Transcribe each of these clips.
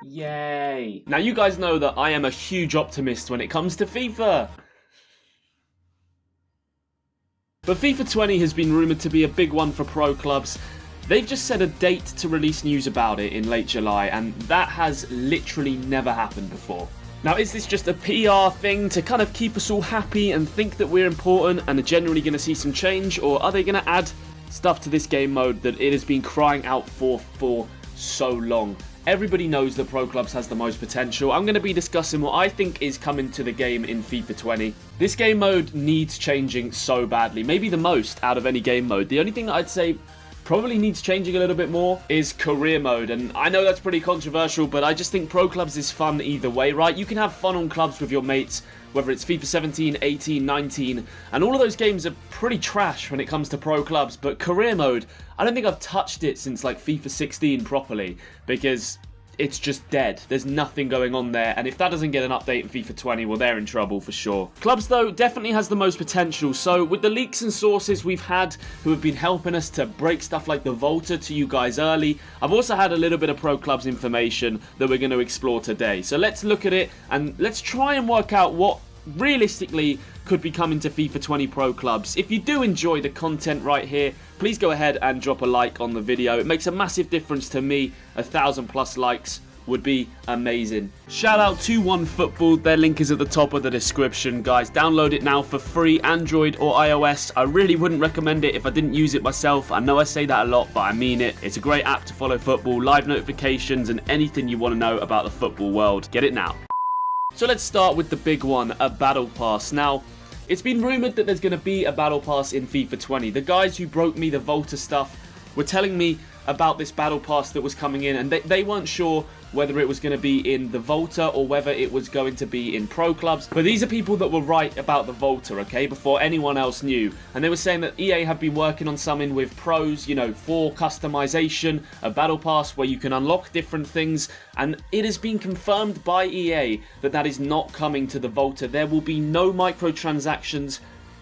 Yay. Now you guys know that I am a huge optimist when it comes to FIFA. But FIFA 20 has been rumoured to be a big one for pro clubs. They've just set a date to release news about it in late July, and that has literally never happened before. Now, is this just a PR thing to kind of keep us all happy and think that we're important and are generally going to see some change, or are they going to add stuff to this game mode that it has been crying out for so long? Everybody knows that Pro Clubs has the most potential. I'm going to be discussing what I think is coming to the game in FIFA 20. This game mode needs changing so badly, maybe the most out of any game mode. The only thing that I'd say probably needs changing a little bit more is career mode, and I know that's pretty controversial, but I just think Pro Clubs is fun either way, right? You can have fun on clubs with your mates, whether it's FIFA 17, 18, 19, and all of those games are pretty trash when it comes to Pro Clubs, but career mode, I don't think I've touched it since like FIFA 16 properly, because it's just dead. There's nothing going on there, and if that doesn't get an update in FIFA 20, well, they're in trouble for sure. Clubs, though, definitely has the most potential, so with the leaks and sources we've had who have been helping us to break stuff like the Volta to you guys early, I've also had a little bit of Pro Clubs information that we're going to explore today. So let's look at it, and let's try and work out what realistically could be coming to FIFA 20 Pro Clubs. If you do enjoy the content right here, please go ahead and drop a like on the video. It makes a massive difference to me. 1,000+ likes would be amazing. Shout out to OneFootball. Their link is at the top of the description, guys. Download it now for free, Android or iOS. I really wouldn't recommend it if I didn't use it myself. I know I say that a lot, but I mean it. It's a great app to follow football, live notifications, and anything you want to know about the football world. Get it now. So let's start with the big one, a Battle Pass. Now, it's been rumoured that there's going to be a Battle Pass in FIFA 20. The guys who broke me the Volta stuff were telling me about this Battle Pass that was coming in, and they weren't sure whether it was going to be in the Volta or whether it was going to be in Pro Clubs. But these are people that were right about the Volta, okay, before anyone else knew. And they were saying that EA have been working on something with pros, you know, for customization, a Battle Pass where you can unlock different things. And it has been confirmed by EA that that is not coming to the Volta. There will be no microtransactions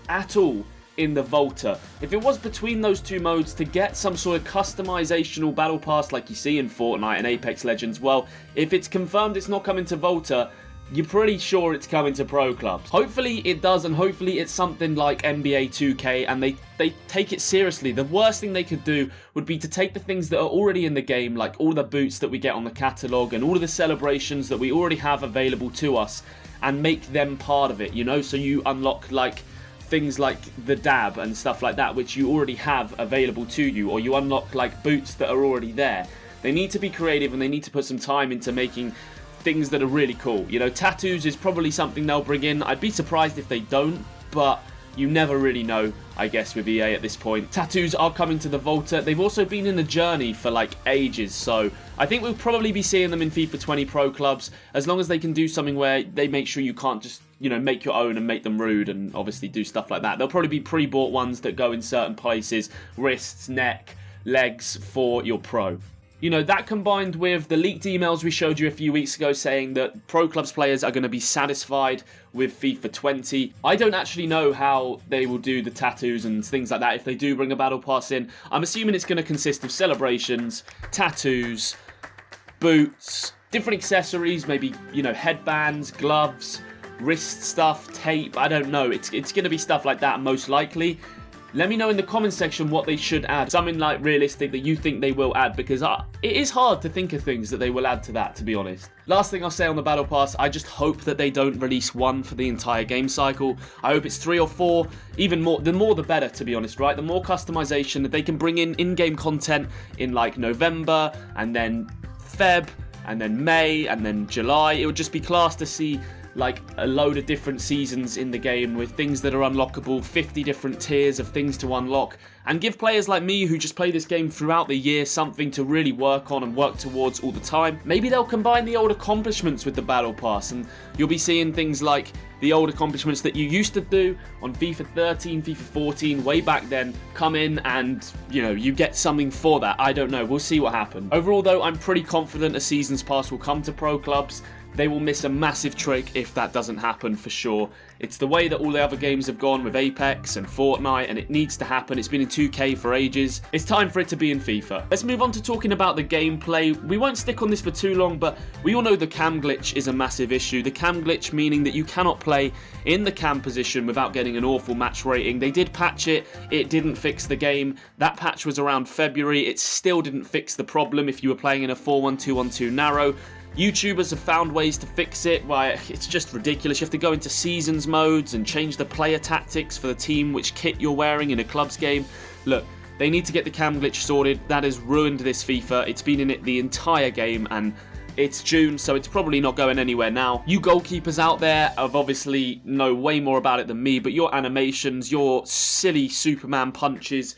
at all in the Volta. If it was between those two modes to get some sort of customizational battle pass like you see in Fortnite and Apex Legends, well, if it's confirmed it's not coming to Volta, you're pretty sure it's coming to Pro Clubs. Hopefully it does, and hopefully it's something like NBA 2K and they take it seriously. The worst thing they could do would be to take the things that are already in the game, like all the boots that we get on the catalogue and all of the celebrations that we already have available to us, and make them part of it, you know? So you unlock like things like the dab and stuff like that, which you already have available to you, or you unlock like boots that are already there. They need to be creative and they need to put some time into making things that are really cool. You know, tattoos is probably something they'll bring in. I'd be surprised if they don't, but you never really know, I guess, with EA at this point. Tattoos are coming to the Volta. They've also been in the journey for like ages, so I think we'll probably be seeing them in FIFA 20 Pro Clubs, as long as they can do something where they make sure you can't just, you know, make your own and make them rude and obviously do stuff like that. There'll probably be pre-bought ones that go in certain places, wrists, neck, legs for your pro. You know, that combined with the leaked emails we showed you a few weeks ago saying that Pro Clubs players are going to be satisfied with FIFA 20. I don't actually know how they will do the tattoos and things like that if they do bring a Battle Pass in. I'm assuming it's going to consist of celebrations, tattoos, boots, different accessories, maybe, you know, headbands, gloves, wrist stuff, tape, I don't know. It's going to be stuff like that most likely. Let me know in the comment section what they should add. Something like realistic that you think they will add, because it is hard to think of things that they will add to that, to be honest. Last thing I'll say on the Battle Pass, I just hope that they don't release one for the entire game cycle. I hope it's 3 or 4, even more. The more the better, to be honest, right? The more customization that they can bring in-game content in like November, and then Feb, and then May, and then July. It would just be class to see like a load of different seasons in the game with things that are unlockable, 50 different tiers of things to unlock, and give players like me who just play this game throughout the year something to really work on and work towards all the time. Maybe they'll combine the old accomplishments with the Battle Pass, and you'll be seeing things like the old accomplishments that you used to do on FIFA 13, FIFA 14, way back then, come in and, you know, you get something for that. I don't know. We'll see what happens. Overall, though, I'm pretty confident a Seasons Pass will come to Pro Clubs. they will miss a massive trick if that doesn't happen for sure. It's the way that all the other games have gone with Apex and Fortnite, and it needs to happen. It's been in 2K for ages. It's time for it to be in FIFA. Let's move on to talking about the gameplay. We won't stick on this for too long, but we all know the cam glitch is a massive issue. The cam glitch meaning that you cannot play in the cam position without getting an awful match rating. They did patch it. It didn't fix the game. That patch was around February. It still didn't fix the problem if you were playing in a 4-1-2-1-2 narrow. YouTubers have found ways to fix it. Why, it's just ridiculous. You have to go into seasons modes and change the player tactics for the team, which kit you're wearing in a club's game. Look, they need to get the cam glitch sorted. That has ruined this FIFA. It's been in it the entire game, and it's June, so it's probably not going anywhere now. You goalkeepers out there have obviously know way more about it than me, but your animations, your silly Superman punches,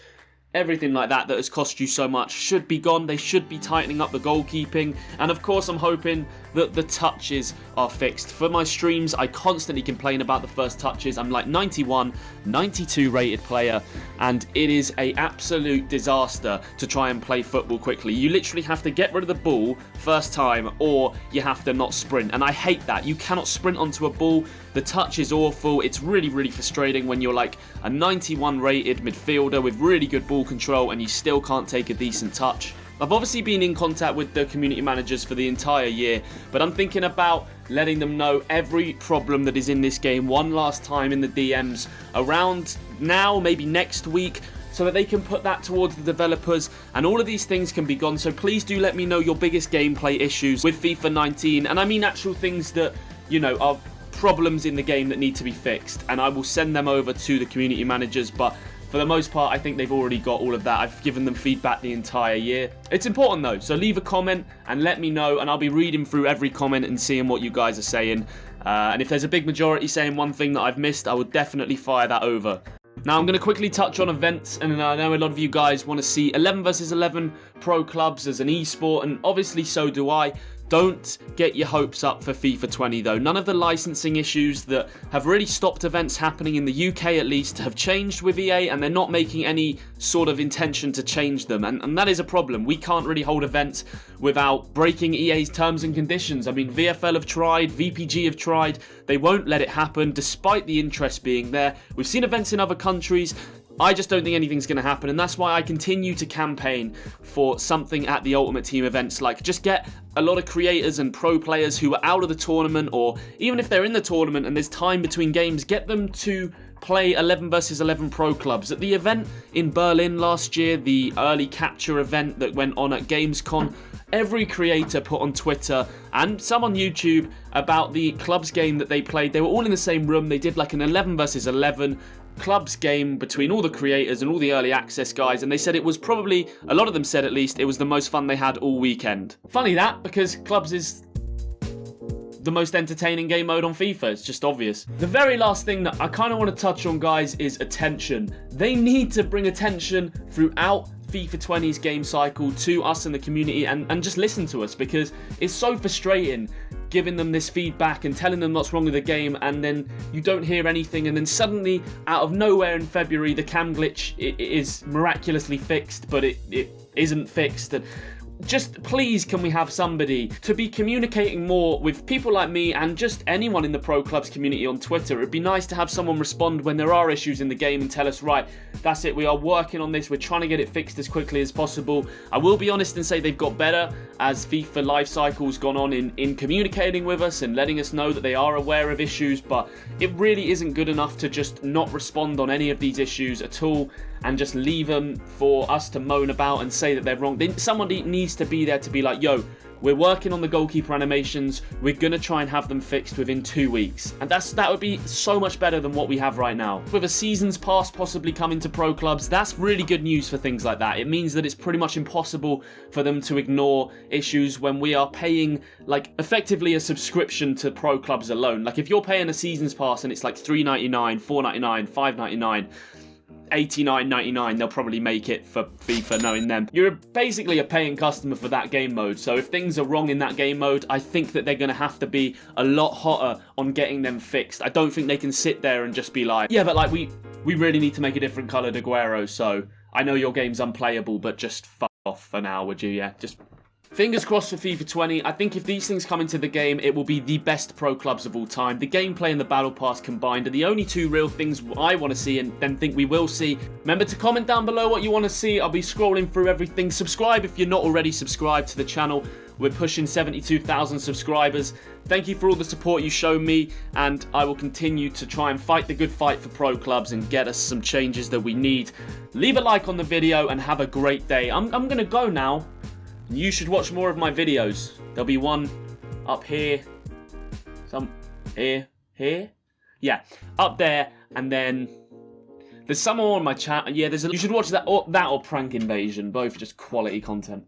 everything like that has cost you so much should be gone. They should be tightening up the goalkeeping. And of course, I'm hoping that the touches are fixed. For my streams, I constantly complain about the first touches. I'm like 91, 92 rated player, and it is an absolute disaster to try and play football quickly. You literally have to get rid of the ball first time, or you have to not sprint. And I hate that. You cannot sprint onto a ball. The touch is awful. It's really, really frustrating when you're like a 91 rated midfielder with really good ball control and you still can't take a decent touch. I've obviously been in contact with the community managers for the entire year, but I'm thinking about letting them know every problem that is in this game one last time in the DMs around now, maybe next week, so that they can put that towards the developers and all of these things can be gone. So please do let me know your biggest gameplay issues with FIFA 19, and I mean actual things that, you know, are problems in the game that need to be fixed, and I will send them over to the community managers. But for the most part, I think they've already got all of that. I've given them feedback the entire year. It's important though, so leave a comment and let me know, and I'll be reading through every comment and seeing what you guys are saying. And if there's a big majority saying one thing that I've missed, I will definitely fire that over. Now I'm going to quickly touch on events, and I know a lot of you guys want to see 11 versus 11 pro clubs as an esport, and obviously so do I. Don't get your hopes up for FIFA 20 though. None of the licensing issues that have really stopped events happening in the UK at least have changed with EA, and they're not making any sort of intention to change them, and that is a problem. We can't really hold events without breaking EA's terms and conditions. I mean, VFL have tried, VPG have tried, they won't let it happen despite the interest being there. We've seen events in other countries. I just don't think anything's going to happen, and that's why I continue to campaign for something at the Ultimate Team events. Like, just get a lot of creators and pro players who are out of the tournament, or even if they're in the tournament and there's time between games, get them to play 11 versus 11 pro clubs. At the event in Berlin last year, the early capture event that went on at Gamescom, every creator put on Twitter and some on YouTube about the clubs game that they played. They were all in the same room. They did like an 11 versus 11 clubs game between all the creators and all the early access guys, and they said it was probably, a lot of them said at least, it was the most fun they had all weekend. Funny that, because clubs is the most entertaining game mode on FIFA. It's just obvious. The very last thing that I kind of want to touch on, guys, is attention. They need to bring attention throughout FIFA 20's game cycle to us in the community, and just listen to us, because it's so frustrating giving them this feedback and telling them what's wrong with the game, and then you don't hear anything, and then suddenly out of nowhere in February the cam glitch is miraculously fixed, but it isn't fixed. And just please, can we have somebody to be communicating more with people like me and just anyone in the pro clubs community on Twitter? It'd be nice to have someone respond when there are issues in the game and tell us, right, that's it, we are working on this, we're trying to get it fixed as quickly as possible. I will be honest and say they've got better as FIFA life cycle's gone on in communicating with us and letting us know that they are aware of issues, but it really isn't good enough to just not respond on any of these issues at all and just leave them for us to moan about and say that they're wrong. Somebody needs to be there to be like, yo, we're working on the goalkeeper animations, we're going to try and have them fixed within 2 weeks. And that would be so much better than what we have right now. With a season's pass possibly coming to pro clubs, that's really good news for things like that. It means that it's pretty much impossible for them to ignore issues when we are paying, like, effectively a subscription to pro clubs alone. Like, if you're paying a season's pass and it's like $3.99, $4.99, $5.99, $89.99, they'll probably make it for FIFA, knowing them. You're basically a paying customer for that game mode, so if things are wrong in that game mode, I think that they're going to have to be a lot hotter on getting them fixed. I don't think they can sit there and just be like, yeah, but like we really need to make a different coloured Aguero, so I know your game's unplayable, but just fuck off for now, would you? Yeah, just Fingers crossed for FIFA 20. I think if these things come into the game, it will be the best pro clubs of all time. The gameplay and the battle pass combined are the only two real things I want to see and then think we will see. Remember to comment down below what you want to see. I'll be scrolling through everything. Subscribe if you're not already subscribed to the channel. We're pushing 72,000 subscribers. Thank you for all the support you show me, and I will continue to try and fight the good fight for pro clubs and get us some changes that we need. Leave a like on the video and have a great day. I'm going to go now. You should watch more of my videos. There'll be one up here, some here, yeah, up there, and then there's some more on my chat. Yeah, you should watch that or Prank Invasion. Both just quality content.